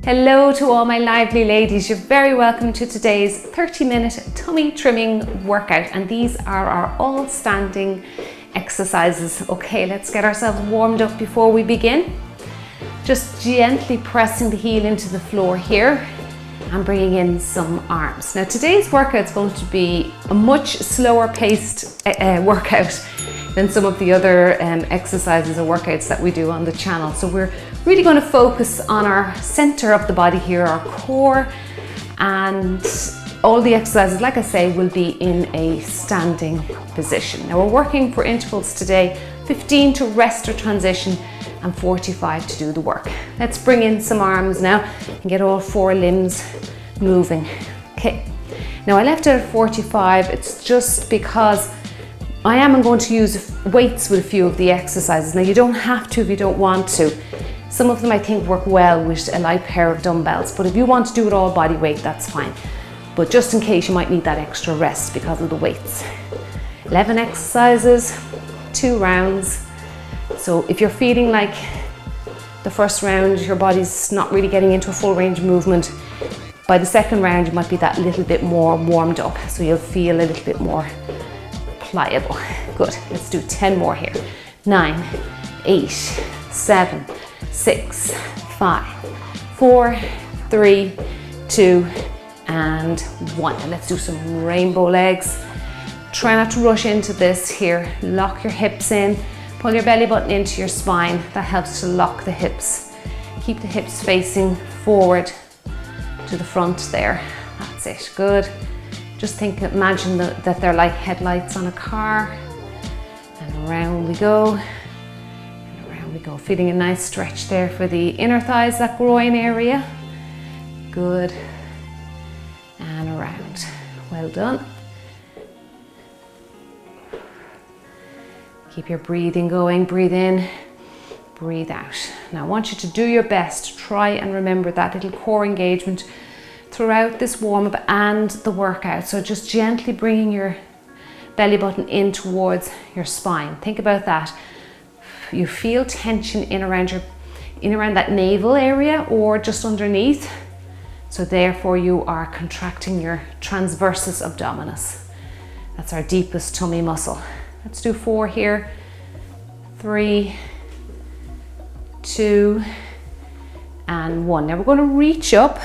Hello to all my lively ladies. You're very welcome to today's 30-minute tummy trimming workout, and these are our all standing exercises. Okay, let's get ourselves warmed up before we begin. Just gently pressing the heel into the floor here and bringing in some arms. Now today's workout is going to be a much slower paced workout than some of the other exercises or workouts that we do on the channel. So we're really going to focus on our center of the body here, our core, and all the exercises, like I say, will be in a standing position. Now we're working for intervals today, 15 to rest or transition and 45 to do the work. Let's bring in some arms now and get all four limbs moving. Okay, now I left it at 45. It's just because I am going to use weights with a few of the exercises. Now you don't have to if you don't want to. Some of them I think work well with a light pair of dumbbells, but if you want to do it all body weight, that's fine. But just in case, you might need that extra rest because of the weights. 11 exercises, 2 rounds. So if you're feeling like the first round, your body's not really getting into a full range of movement, by the second round, you might be that little bit more warmed up. So you'll feel a little bit more pliable. Good, let's do 10 more here. 9, 8, 7, 6, 5, 4, 3, 2, and 1. And let's do some rainbow legs. Try not to rush into this here. Lock your hips in, pull your belly button into your spine. That helps to lock the hips. Keep the hips facing forward to the front there. That's it, good. Just imagine that they're like headlights on a car. And around we go. And around we go. Feeling a nice stretch there for the inner thighs, that groin area. Good. And around. Well done. Keep your breathing going. Breathe in, breathe out. Now I want you to do your best to try and remember that little core engagement throughout this warm-up and the workout. So just gently bringing your belly button in towards your spine. Think about that. You feel tension in around that navel area or just underneath. So therefore you are contracting your transversus abdominis. That's our deepest tummy muscle. Let's do 4 here. 3, 2, and 1. Now we're going to reach up,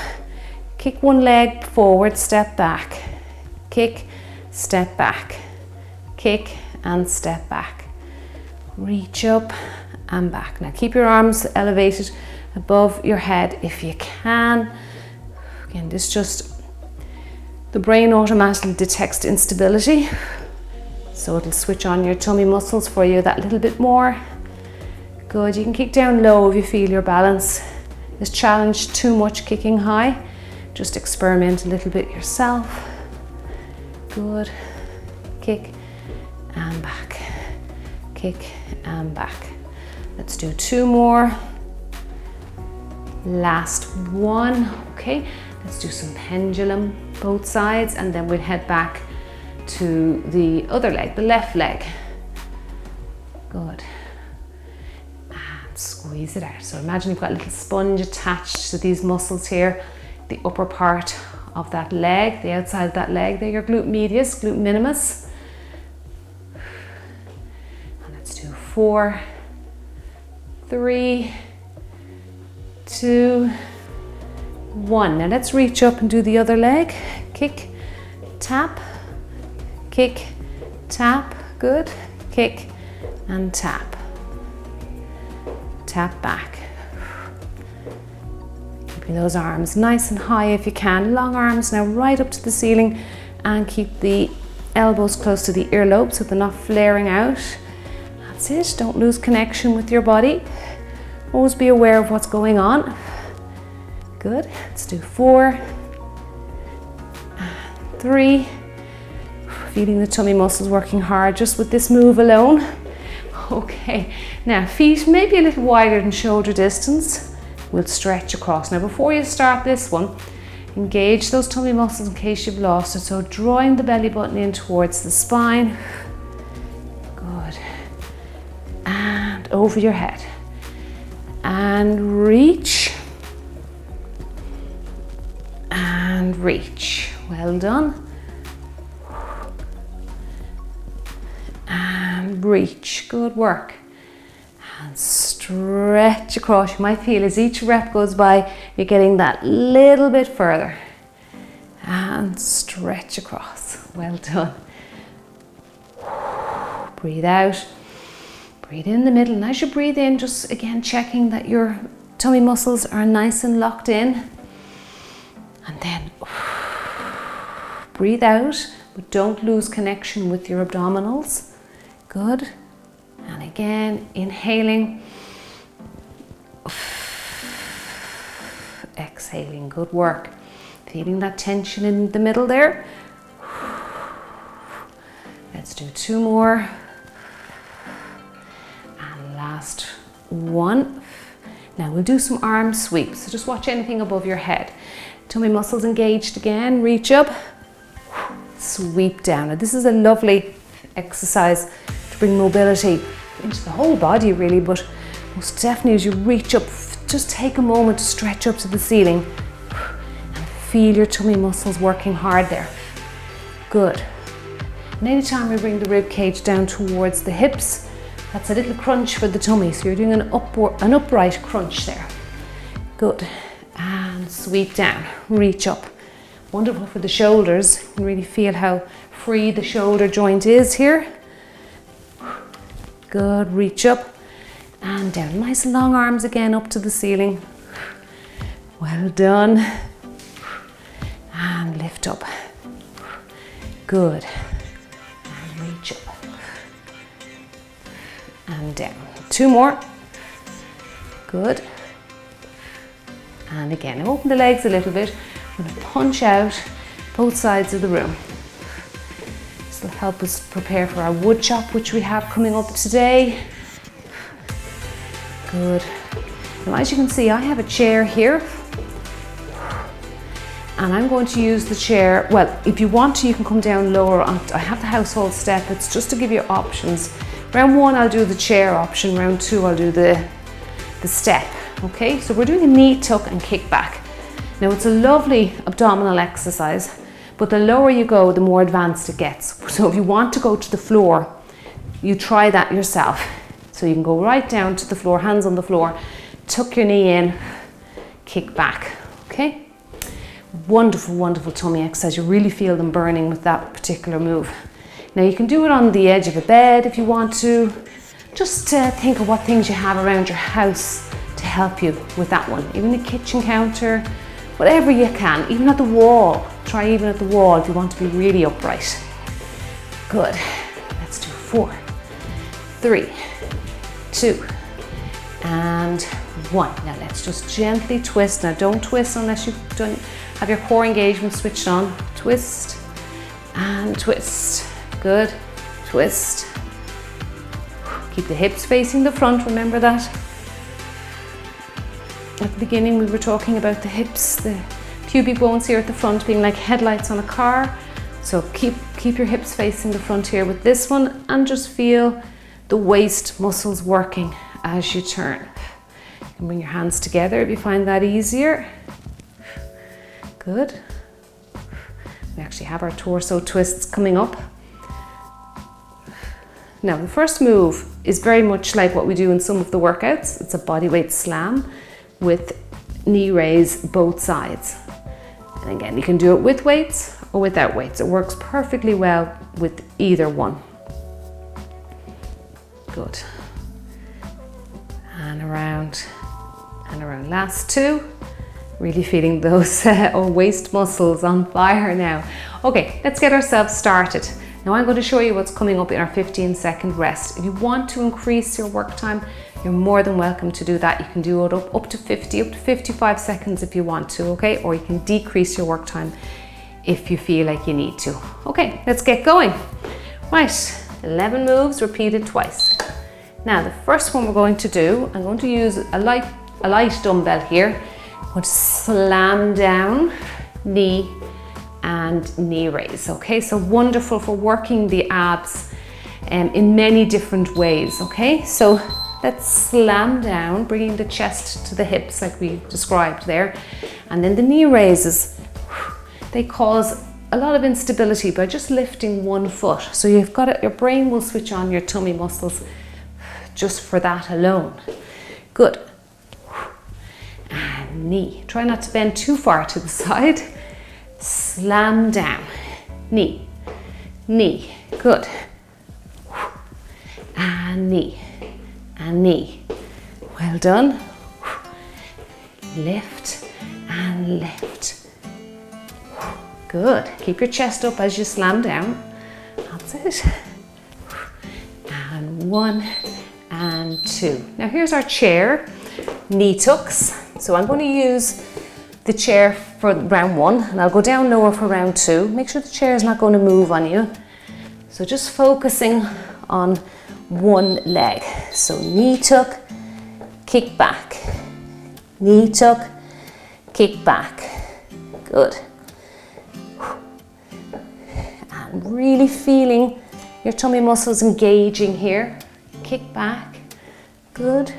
kick one leg forward, step back, kick, step back, kick and step back. Reach up and back. Now keep your arms elevated above your head if you can. Again, this just, the brain automatically detects instability. So it'll switch on your tummy muscles for you that little bit more. Good, you can kick down low if you feel your balance is challenged too much kicking high. Just experiment a little bit yourself. Good, kick and back, kick and back. Let's do 2 more. Last one, okay. Let's do some pendulum, both sides, and then we'll head back to the other leg, the left leg. Good. And squeeze it out. So imagine you've got a little sponge attached to these muscles here, the upper part of that leg, the outside of that leg. They're your glute medius, glute minimus. And let's do 4, 3, 2, 1. Now let's reach up and do the other leg. Kick, tap, kick, tap, good, kick and tap, tap back. Keeping those arms nice and high if you can, long arms now right up to the ceiling, and keep the elbows close to the earlobe so they're not flaring out. That's it, don't lose connection with your body. Always be aware of what's going on. Good, let's do 4, 3, feeling the tummy muscles working hard just with this move alone. Okay, now feet maybe a little wider than shoulder distance. We'll stretch across. Now before you start this one, engage those tummy muscles in case you've lost it. So drawing the belly button in towards the spine. Good. And over your head. And reach. and reach. Well done. And reach. Good work. And stretch across. You might feel as each rep goes by, you're getting that little bit further. And stretch across. Well done. Breathe out. Breathe in the middle. And as you breathe in, just again checking that your tummy muscles are nice and locked in. And then breathe out, but don't lose connection with your abdominals. Good. And again, inhaling. Exhaling. Good work. Feeling that tension in the middle there. Let's do 2 more. And last one. Now we'll do some arm sweeps. So just watch anything above your head. Tummy muscles engaged again. Reach up. Sweep down. Now this is a lovely exercise to bring mobility into the whole body really, but most definitely as you reach up, just take a moment to stretch up to the ceiling and feel your tummy muscles working hard there. Good. And anytime we bring the rib cage down towards the hips, that's a little crunch for the tummy. So you're doing an upright crunch there. Good. And sweep down, reach up. Wonderful for the shoulders. You can really feel how free the shoulder joint is here. Good, reach up and down. Nice long arms again up to the ceiling. Well done. And lift up. Good. And reach up. And down. 2 more. Good. And again, open the legs a little bit. I'm going to punch out both sides of the room. This will help us prepare for our wood chop, which we have coming up today. Good. Now, as you can see, I have a chair here. And I'm going to use the chair, well, if you want to, you can come down lower. I have the household step. It's just to give you options. Round 1, I'll do the chair option. Round 2, I'll do the step. Okay, so we're doing a knee tuck and kick back. Now it's a lovely abdominal exercise, but the lower you go, the more advanced it gets. So if you want to go to the floor, you try that yourself. So you can go right down to the floor, hands on the floor, tuck your knee in, kick back, okay? Wonderful, wonderful tummy exercise. You really feel them burning with that particular move. Now you can do it on the edge of a bed if you want to. Just think of what things you have around your house to help you with that one. Even the kitchen counter, whatever you can, even at the wall. Try even at the wall if you want to be really upright. Good. Let's do 4, 3, 2, and 1. Now let's just gently twist. Now don't twist unless you don't have your core engagement switched on. Twist and twist. Good. Twist. Keep the hips facing the front, remember that. At the beginning we were talking about the hips, the pubic bones here at the front being like headlights on a car. So keep your hips facing the front here with this one, and just feel the waist muscles working as you turn. You can bring your hands together if you find that easier. Good. We actually have our torso twists coming up. Now the first move is very much like what we do in some of the workouts. It's a bodyweight slam with knee raise both sides. And again, you can do it with weights or without weights. It works perfectly well with either one. Good. And around and around. Last 2. Really feeling those waist muscles on fire now. Okay, let's get ourselves started. Now I'm going to show you what's coming up in our 15-second rest. If you want to increase your work time, you're more than welcome to do that. You can do it up to 50, up to 55 seconds if you want to, okay? Or you can decrease your work time if you feel like you need to. Okay, let's get going. Right, 11 moves repeated twice. Now the first one we're going to do, I'm going to use a light dumbbell here. I'm going to slam down, knee and knee raise, okay? So wonderful for working the abs in many different ways, okay? So let's slam down, bringing the chest to the hips like we described there. And then the knee raises. they cause a lot of instability by just lifting one foot. So you've got it, your brain will switch on your tummy muscles just for that alone. Good. And knee. Try not to bend too far to the side. Slam down. Knee. Knee. Good. And knee. And knee. Well done. Lift and lift. Good. Keep your chest up as you slam down. That's it. And 1 and 2. Now here's our chair, knee tucks. So I'm going to use the chair for round 1 and I'll go down lower for round 2. Make sure the chair is not going to move on you. So just focusing on one leg. So knee tuck, kick back. Knee tuck, kick back. Good. And really feeling your tummy muscles engaging here. Kick back. Good.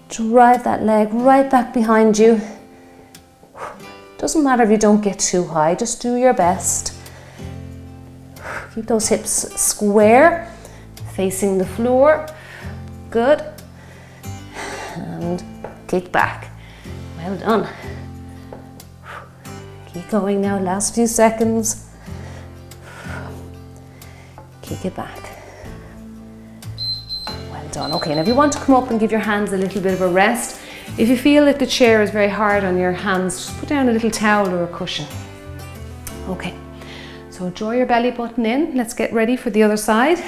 Drive that leg right back behind you. Doesn't matter if you don't get too high, just do your best. Keep those hips square, facing the floor. Good. And kick back. Well done. Keep going now, last few seconds. Kick it back. Well done. Okay, now if you want to come up and give your hands a little bit of a rest, if you feel that the chair is very hard on your hands, just put down a little towel or a cushion. Okay, so draw your belly button in. Let's get ready for the other side.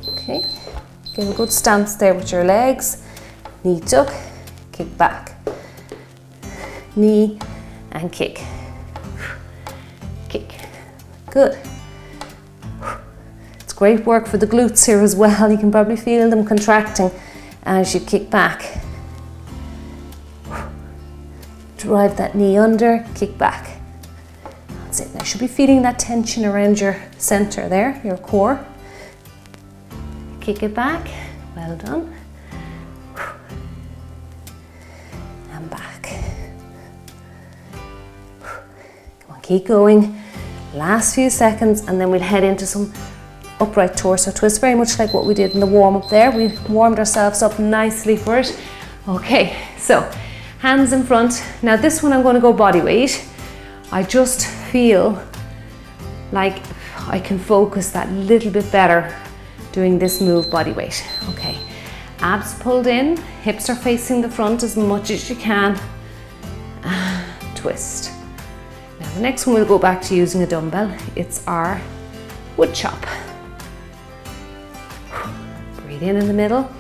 Okay, get a good stance there with your legs. Knee tuck, kick back. Knee and kick. Kick. Good. It's great work for the glutes here as well. You can probably feel them contracting as you kick back. Drive that knee under, kick back. That's it. Now you should be feeling that tension around your center there, your core. Kick it back. Well done. And back. Come on, keep going. Last few seconds and then we'll head into some upright torso twist, very much like what we did in the warm-up there. We warmed ourselves up nicely for it. Okay, so hands in front. Now this one I'm going to go body weight. I just feel like I can focus that little bit better doing this move body weight. Okay, abs pulled in, hips are facing the front as much as you can. Twist. Now the next one we'll go back to using a dumbbell. It's our wood chop. Breathe in the middle.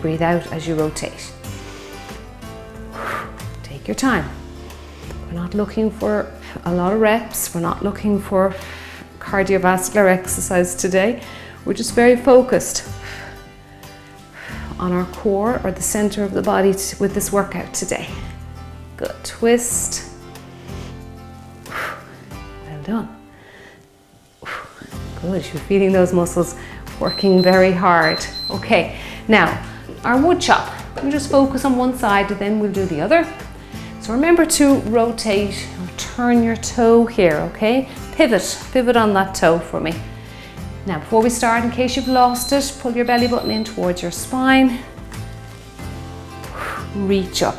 Breathe out as you rotate. Take your time. We're not looking for a lot of reps. We're not looking for cardiovascular exercise today. We're just very focused on our core or the center of the body with this workout today. Good. Twist. Well done. Good. You're feeling those muscles working very hard. Okay. Now, our wood chop. We'll just focus on one side and then we'll do the other. So remember to rotate or turn your toe here, okay? Pivot on that toe for me. Now before we start, in case you've lost it, pull your belly button in towards your spine. Reach up.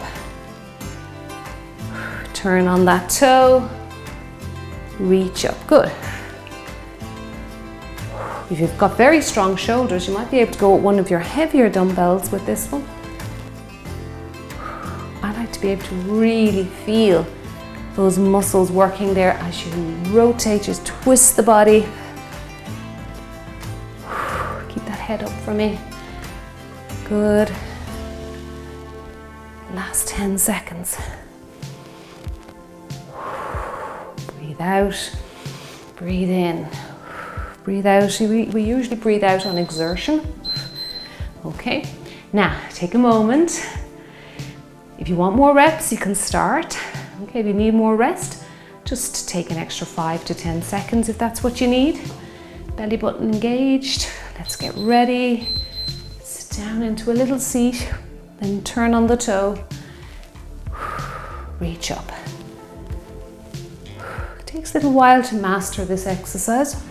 Turn on that toe. Reach up, good. If you've got very strong shoulders, you might be able to go with one of your heavier dumbbells with this one. I like to be able to really feel those muscles working there as you rotate, just twist the body. Keep that head up for me. Good. Last 10 seconds. Breathe out, breathe in. Breathe out. We usually breathe out on exertion. Okay, now take a moment. If you want more reps, you can start. Okay, if you need more rest, just take an extra 5 to 10 seconds if that's what you need. Belly button engaged. Let's get ready. Sit down into a little seat, then turn on the toe. Reach up. takes a little while to master this exercise.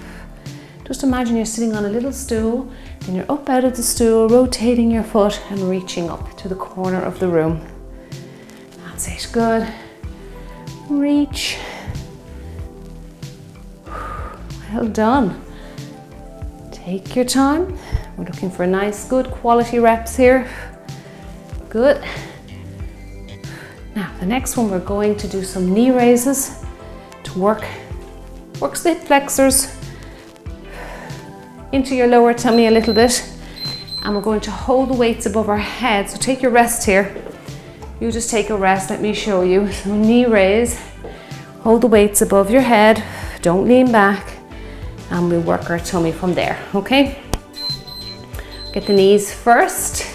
Just imagine you're sitting on a little stool, and you're up out of the stool, rotating your foot and reaching up to the corner of the room. That's it, good. Reach. Well done. Take your time. We're looking for nice, good quality reps here. Good. Now, the next one, we're going to do some knee raises to work the hip flexors into your lower tummy a little bit. And we're going to hold the weights above our head. So take your rest here. You just take a rest, let me show you. So knee raise, hold the weights above your head, don't lean back, and we'll work our tummy from there, okay? Get the knees first,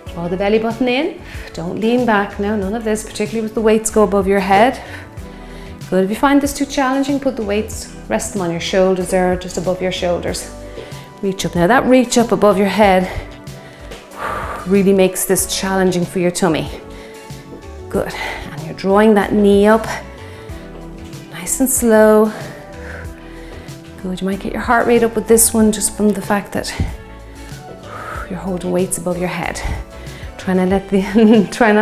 draw the belly button in, don't lean back now, none of this, particularly with the weights go above your head. Good, if you find this too challenging, put the weights, rest them on your shoulders there, just above your shoulders. Reach up, now that reach up above your head really makes this challenging for your tummy. Good, and you're drawing that knee up, nice and slow. Good, you might get your heart rate up with this one just from the fact that you're holding weights above your head. Try not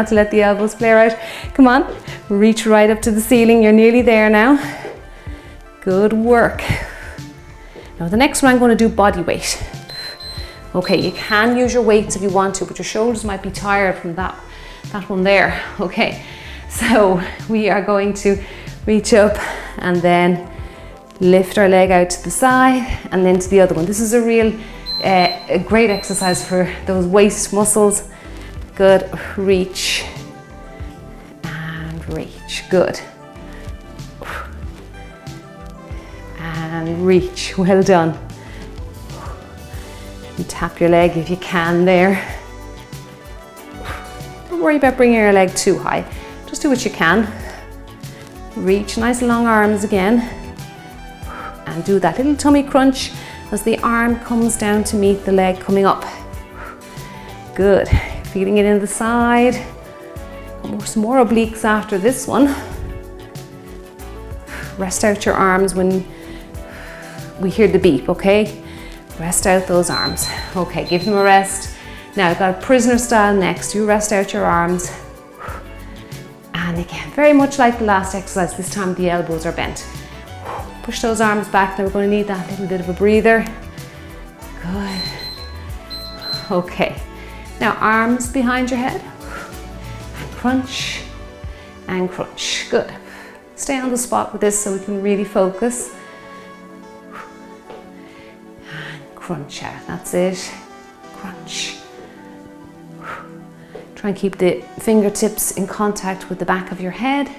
to let the elbows flare out. Come on, reach right up to the ceiling, you're nearly there now. Good work. Now the next one I'm going to do body weight. Okay, you can use your weights if you want to, but your shoulders might be tired from that one there. Okay, so we are going to reach up and then lift our leg out to the side and then to the other one. This is a great exercise for those waist muscles. Good, reach and reach, good. And reach, well done. And tap your leg if you can there. Don't worry about bringing your leg too high. Just do what you can. Reach, nice long arms again. And do that little tummy crunch as the arm comes down to meet the leg coming up. Good, feeling it in the side. Some more obliques after this one. Rest out your arms when we hear the beep, okay? Rest out those arms. Okay, give them a rest. Now I've got a prisoner style next. You rest out your arms. And again, very much like the last exercise, this time the elbows are bent. Push those arms back. Now we're going to need that little bit of a breather. Good. Okay. Now arms behind your head. And crunch and crunch. Good. Stay on the spot with this so we can really focus. And crunch out. That's it. Crunch. Try and keep the fingertips in contact with the back of your head.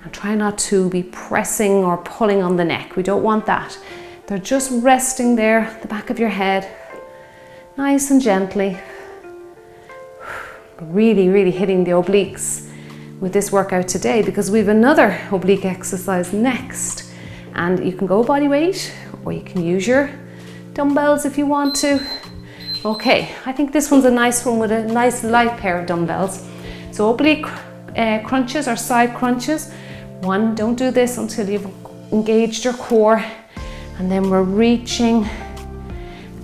And try not to be pressing or pulling on the neck. We don't want that. They're just resting there at the back of your head. Nice and gently. Really, really hitting the obliques with this workout today because we have another oblique exercise next. And you can go body weight or you can use your dumbbells if you want to. Okay, I think this one's a nice one with a nice light pair of dumbbells. So oblique crunches or side crunches. One, don't do this until you've engaged your core. And then we're reaching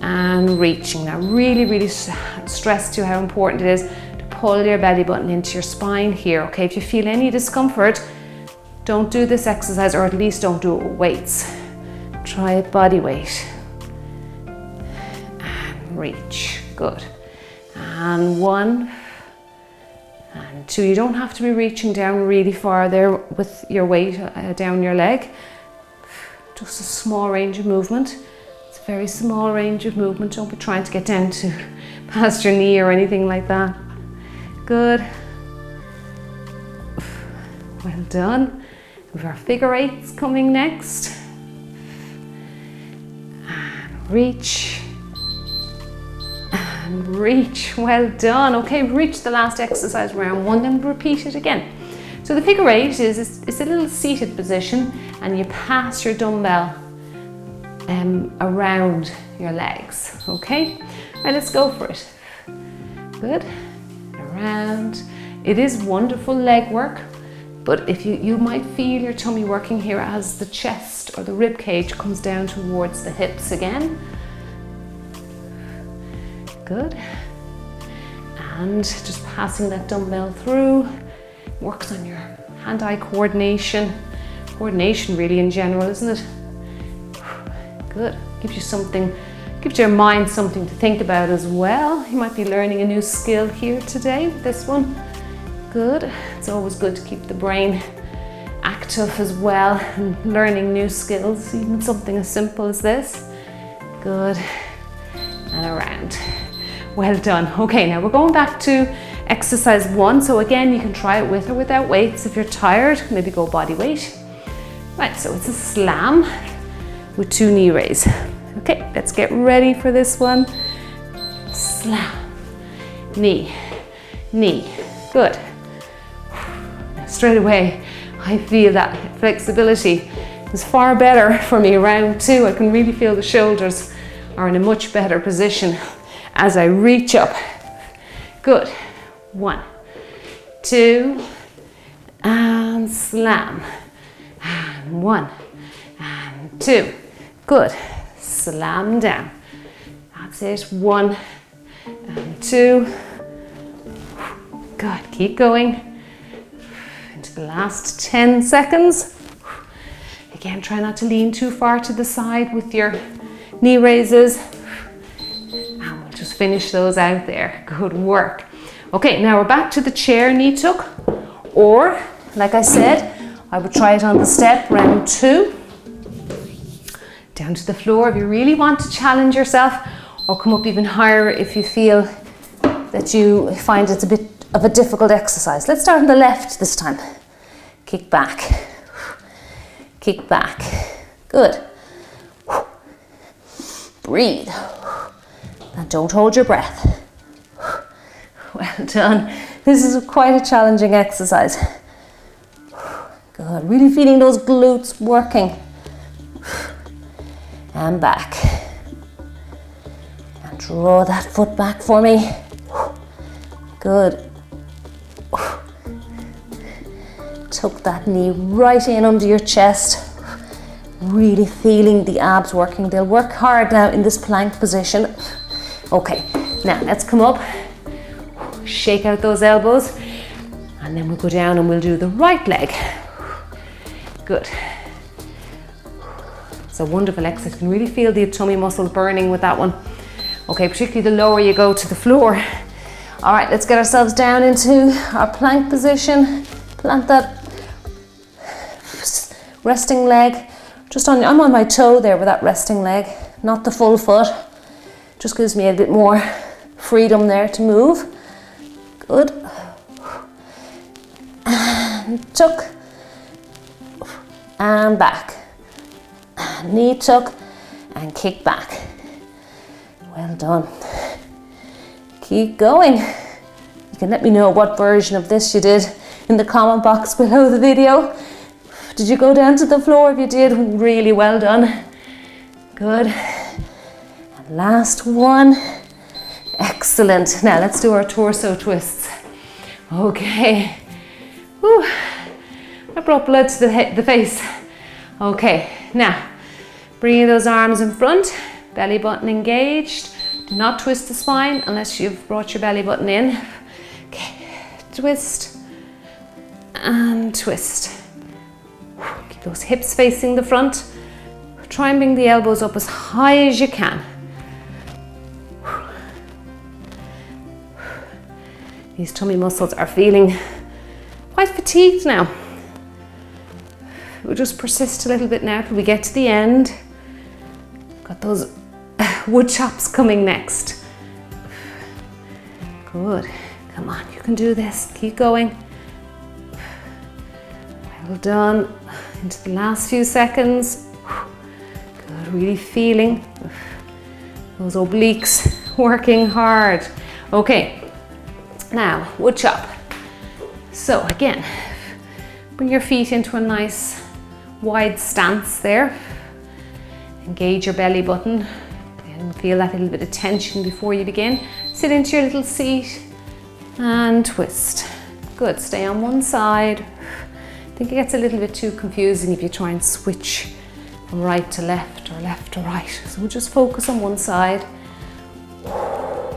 and reaching. Now really, really stress to how important it is to pull your belly button into your spine here, okay? If you feel any discomfort, don't do this exercise, or at least don't do it with weights. Try it body weight. And reach, good. And one, and two. You don't have to be reaching down really far there with your weight down your leg. Just a small range of movement. It's a very small range of movement. Don't be trying to get down to past your knee or anything like that. Good. Well done. We have our figure eights coming next. And reach. And reach. Well done. Okay, we've reached the last exercise round one, then repeat it again. So the figure eight is it's a little seated position and you pass your dumbbell around your legs, okay? Right, let's go for it. Good, around. It is wonderful leg work. But if you might feel your tummy working here as the chest or the rib cage comes down towards the hips again. Good. And just passing that dumbbell through, works on your hand-eye coordination. Coordination really in general, isn't it? Good. Gives your mind something to think about as well. You might be learning a new skill here today, this one. Good. It's always good to keep the brain active as well and learning new skills, even something as simple as this. Good. And around. Well done. Okay, now we're going back to exercise 1. So again, you can try it with or without weights. If you're tired, maybe go body weight. Right, so it's a slam with 2 knee raise. Okay, let's get ready for this one. Slam, knee, knee. Good. Now straight away, I feel that flexibility is far better for me. Round 2, I can really feel the shoulders are in a much better position as I reach up. Good. 1, 2, and slam. And 1, and 2. Good. Slam down. That's it. 1 and 2. Good. Keep going. Into the last 10 seconds. Again, try not to lean too far to the side with your knee raises. And we'll just finish those out there. Good work. Okay, now we're back to the chair knee tuck. Or, like I said, I would try it on the step, round 2. Down to the floor if you really want to challenge yourself, or come up even higher if you feel that you find it's a bit of a difficult exercise. Let's start on the left this time. Kick back. Kick back. Good. Breathe. And don't hold your breath. Well done. This is quite a challenging exercise. Good. Really feeling those glutes working. And back. And draw that foot back for me. Good. Tuck that knee right in under your chest. Really feeling the abs working. They'll work hard now in this plank position. Okay, now let's come up. Shake out those elbows. And then we'll go down and we'll do the right leg. Good. It's a wonderful exercise. You can really feel the tummy muscles burning with that one. Okay, particularly the lower you go to the floor. All right, let's get ourselves down into our plank position. Plant that resting leg. I'm on my toe there with that resting leg, not the full foot. Just gives me a bit more freedom there to move. Good. And tuck. And back. Knee tuck and kick back. Well done. Keep going. You can let me know what version of this you did in the comment box below the video. Did you go down to the floor? If you did, really well done. Good. And last one. Excellent. Now let's do our torso twists. Okay. Whew. I brought blood to the face. Okay, now bringing those arms in front, belly button engaged. Do not twist the spine unless you've brought your belly button in. Okay, twist and twist. Keep those hips facing the front. Try and bring the elbows up as high as you can. These tummy muscles are feeling quite fatigued now. We'll just persist a little bit now till we get to the end. Got those wood chops coming next. Good. Come on, you can do this. Keep going. Well done. Into the last few seconds. Good. Really feeling those obliques working hard. Okay. Now, wood chop. So again, bring your feet into a nice wide stance there. Engage your belly button and feel that little bit of tension before you begin. Sit into your little seat and twist. Good, stay on one side. I think it gets a little bit too confusing if you try and switch from right to left or left to right. So we'll just focus on one side.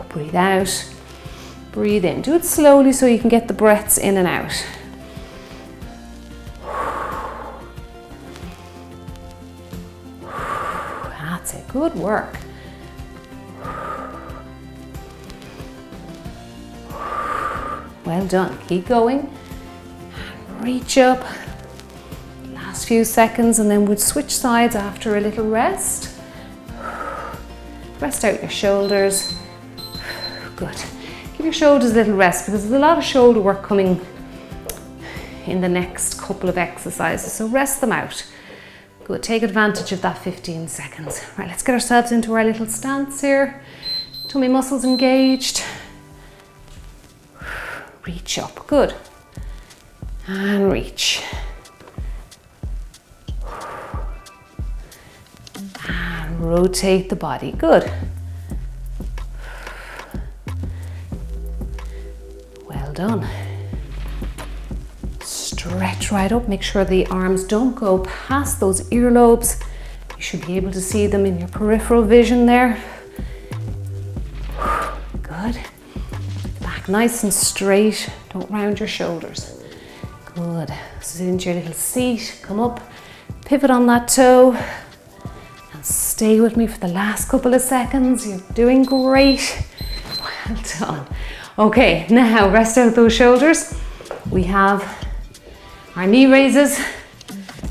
Breathe out, breathe in. Do it slowly so you can get the breaths in and out. That's it, good work. Well done, keep going. Reach up. Last few seconds and then we'll switch sides after a little rest. Rest out your shoulders. Good. Give your shoulders a little rest because there's a lot of shoulder work coming in the next couple of exercises, so rest them out. Good, take advantage of that 15 seconds. Right, let's get ourselves into our little stance here. Tummy muscles engaged. Reach up, good. And reach. And rotate the body, good. Well done. Stretch right up, make sure the arms don't go past those earlobes. You should be able to see them in your peripheral vision there. Good. Back nice and straight, don't round your shoulders. Good. Sit into your little seat, come up, pivot on that toe, and stay with me for the last couple of seconds. You're doing great. Well done. Okay, now rest out those shoulders. We have our knee raises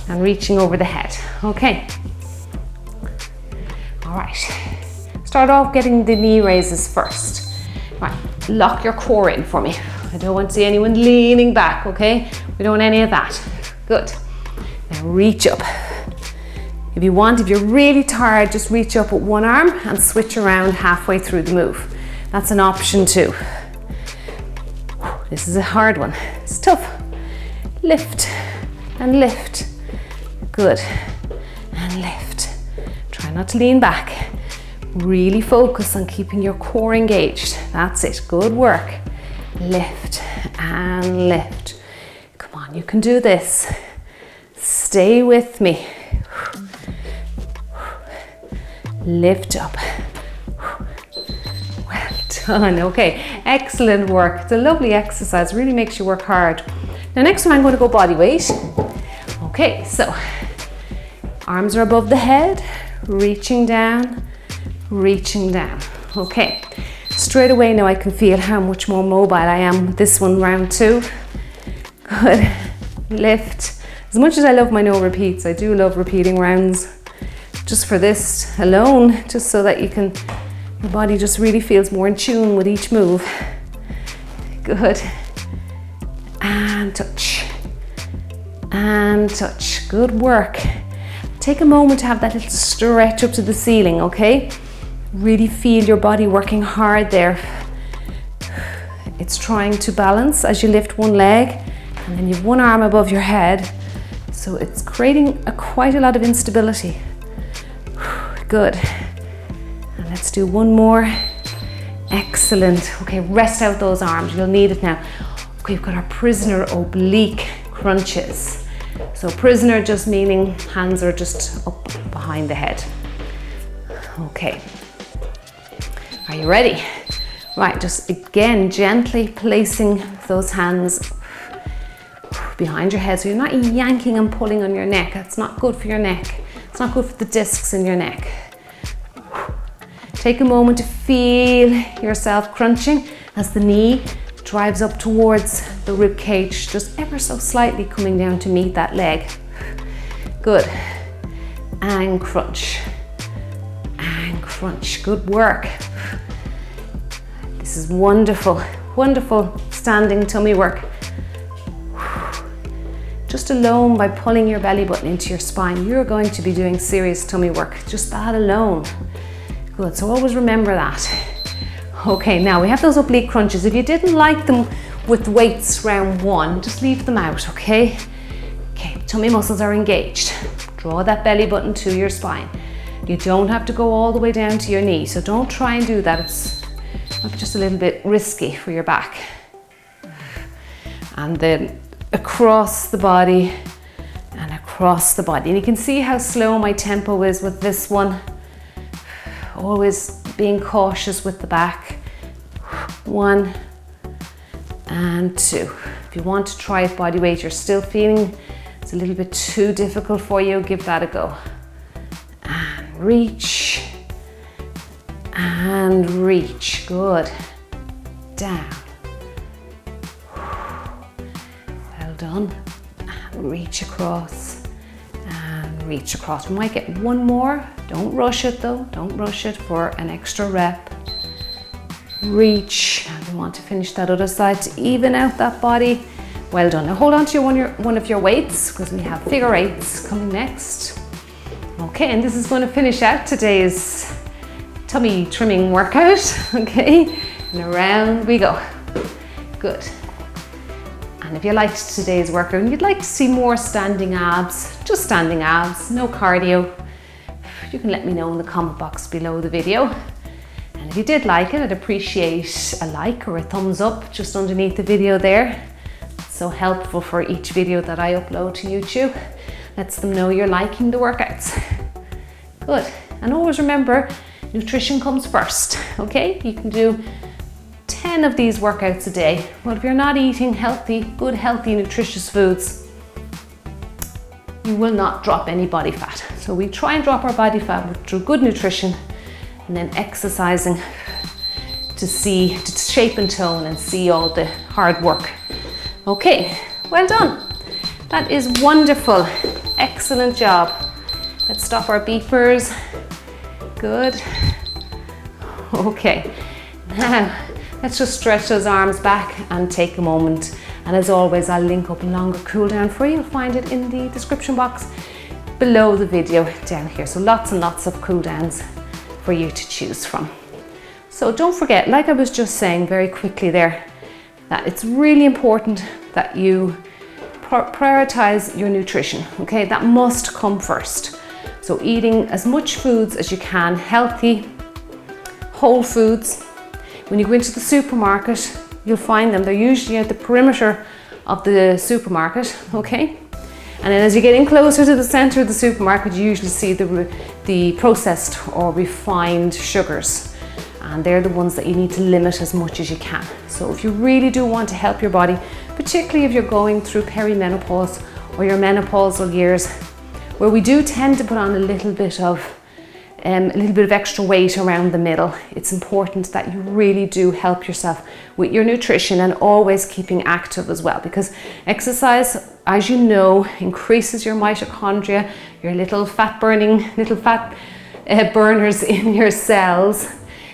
and reaching over the head. Okay. All right. Start off getting the knee raises first. Right, lock your core in for me. I don't want to see anyone leaning back, okay? We don't want any of that. Good. Now reach up. If you want, if you're really tired, just reach up with one arm and switch around halfway through the move. That's an option too. This is a hard one. It's tough. Lift and lift. Good. And lift. Try not to lean back. Really focus on keeping your core engaged. That's it. Good work. Lift and lift. Come on, you can do this. Stay with me. Lift up. Well done. Okay, excellent work. It's a lovely exercise. Really makes you work hard. Now next one I'm going to go body weight. Okay, so arms are above the head, reaching down, reaching down. Okay, straight away now I can feel how much more mobile I am with this one, round two. Good. Lift. As much as I love my no repeats, I do love repeating rounds just for this alone, just so that your body just really feels more in tune with each move. Good. And touch. And touch. Good work. Take a moment to have that little stretch up to the ceiling, okay? Really feel your body working hard there. It's trying to balance as you lift one leg, and then you have one arm above your head. So it's creating quite a lot of instability. Good. And let's do one more. Excellent. Okay, rest out those arms. You'll need it now. Okay, we've got our prisoner oblique crunches. So prisoner just meaning hands are just up behind the head. Okay. Are you ready? Right, just again, gently placing those hands behind your head. So you're not yanking and pulling on your neck. That's not good for your neck. It's not good for the discs in your neck. Take a moment to feel yourself crunching as the knee drives up towards the rib cage, just ever so slightly coming down to meet that leg. Good. And crunch. And crunch. Good work. This is wonderful, wonderful standing tummy work. Just alone by pulling your belly button into your spine, you're going to be doing serious tummy work. Just that alone. Good, so always remember that. Okay, now we have those oblique crunches. If you didn't like them with weights round one, just leave them out, okay? Okay, tummy muscles are engaged. Draw that belly button to your spine. You don't have to go all the way down to your knee, so don't try and do that. It's just a little bit risky for your back. And the across the body and across the body. And you can see how slow my tempo is with this one. Always being cautious with the back. 1 and 2. If you want to try it body weight, you're still feeling it's a little bit too difficult for you, give that a go. And reach. And reach. Good. Down. Well done. And reach across. And reach across. We might get one more. Don't rush it though. Don't rush it for an extra rep. Reach. And we want to finish that other side to even out that body. Well done. Now hold on to one of your weights, because we have figure eights coming next. Okay, and this is going to finish out today's tummy trimming workout. Okay, and around we go. Good. And if you liked today's workout and you'd like to see more standing abs, just standing abs, no cardio, you can let me know in the comment box below the video. And if you did like it, I'd appreciate a like or a thumbs up just underneath the video there. It's so helpful for each video that I upload to YouTube. Lets them know you're liking the workouts. Good. And always remember, nutrition comes first, okay? You can do 10 of these workouts a day, but if you're not eating healthy, good, healthy, nutritious foods, you will not drop any body fat. So we try and drop our body fat through good nutrition and then exercising to shape and tone and see all the hard work. Okay, well done. That is wonderful. Excellent job. Let's stop our beepers. Good. Okay, now let's just stretch those arms back and take a moment. And as always, I'll link up a longer cool down for you. You'll find it in the description box below the video down here. So lots and lots of cool downs for you to choose from. So don't forget, like I was just saying very quickly there, that it's really important that you prioritize your nutrition, okay? That must come first. So eating as much foods as you can, healthy, whole foods. When you go into the supermarket, you'll find them. They're usually at the perimeter of the supermarket, okay? And then as you get in closer to the center of the supermarket, you usually see the processed or refined sugars. And they're the ones that you need to limit as much as you can. So if you really do want to help your body, particularly if you're going through perimenopause or your menopausal years, where we do tend to put on a little bit of extra weight around the middle, it's important that you really do help yourself with your nutrition and always keeping active as well, because exercise, as you know, increases your mitochondria, your little fat burners in your cells.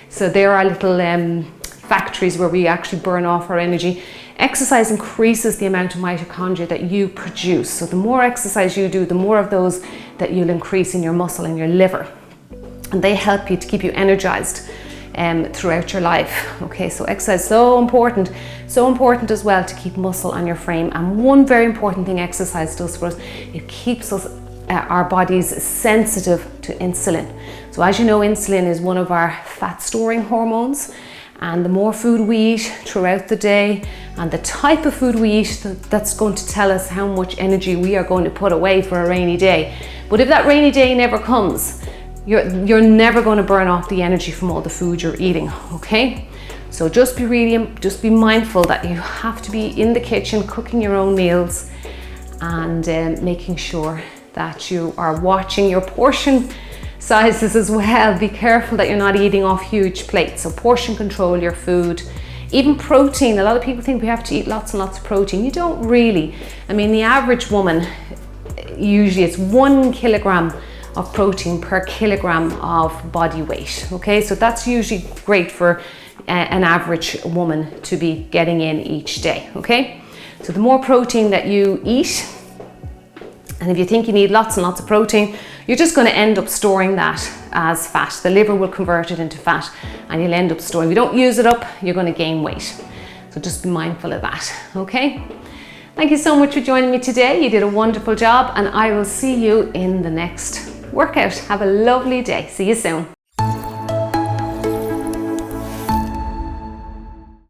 So there are little factories where we actually burn off our energy. Exercise increases the amount of mitochondria that you produce. So the more exercise you do, the more of those that you'll increase in your muscle and your liver. And they help you to keep you energized throughout your life. Okay, so exercise is so important as well to keep muscle on your frame. And one very important thing exercise does for us, it keeps us our bodies sensitive to insulin. So as you know, insulin is one of our fat storing hormones, and the more food we eat throughout the day and the type of food we eat, that's going to tell us how much energy we are going to put away for a rainy day. But if that rainy day never comes, you're never going to burn off the energy from all the food you're eating, okay? So just be mindful that you have to be in the kitchen cooking your own meals and making sure that you are watching your portion sizes as well. Be careful that you're not eating off huge plates. So portion control your food. Even protein, a lot of people think we have to eat lots and lots of protein. You don't really. I mean, the average woman, usually it's 1 kilogram of protein per kilogram of body weight. Okay, so that's usually great for an average woman to be getting in each day. Okay, so the more protein that you eat, and if you think you need lots and lots of protein, you're just going to end up storing that as fat. The liver will convert it into fat and you'll end up storing. If you don't use it up, you're going to gain weight. So just be mindful of that, okay? Thank you so much for joining me today. You did a wonderful job, and I will see you in the next workout. Have a lovely day. See you soon.